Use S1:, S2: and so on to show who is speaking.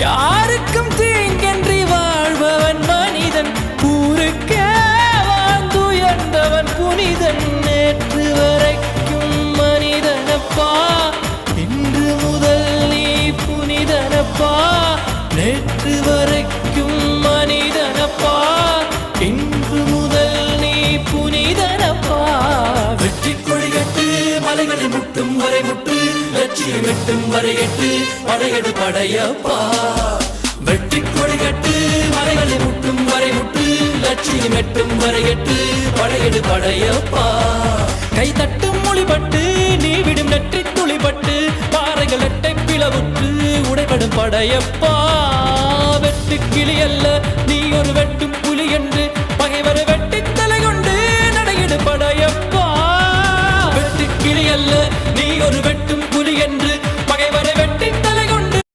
S1: யாருக்கும் தீங்கன்றி வாழ்பவன் மனிதன், ஊருக்கே வாழ்ந்துயர்ந்தவன் புனிதன். நேற்று வரைக்கும் மனிதனப்பா, இன்று முதல் நீ புனிதனப்பா. நேற்று வரைக்கும் மனிதனப்பா, இன்று முதல் நீ புனிதனப்பா. வெற்றி கொடிகட்டு மலைகளை முட்டும் வரை முட்டு, லட்சியம் எட்டும் வரை எட்டு, படையெடு படையப்பா. வெற்றி கொடிகட்டு மலைகளை முட்டும் வரை முட்டு, லட்சியம் எட்டும் வரை எட்டு, படையெடு படையப்பா. கை தட்டும் மொழிபட்டு நீ விடும் நெற்றி துளிபட்டு, பாறைகள் எட்டை பிளவுற்று உடைபடும் படையப்பா. வெட்டு கிளி அல்ல நீ ஒரு வெட்டும் புலி என்று, பகைவரை வெட்டி தலை கொண்டு நடையிடு படையப்பா. வெட்டு கிளி அல்ல நீ ஒரு வெட்டும் புலி என்று,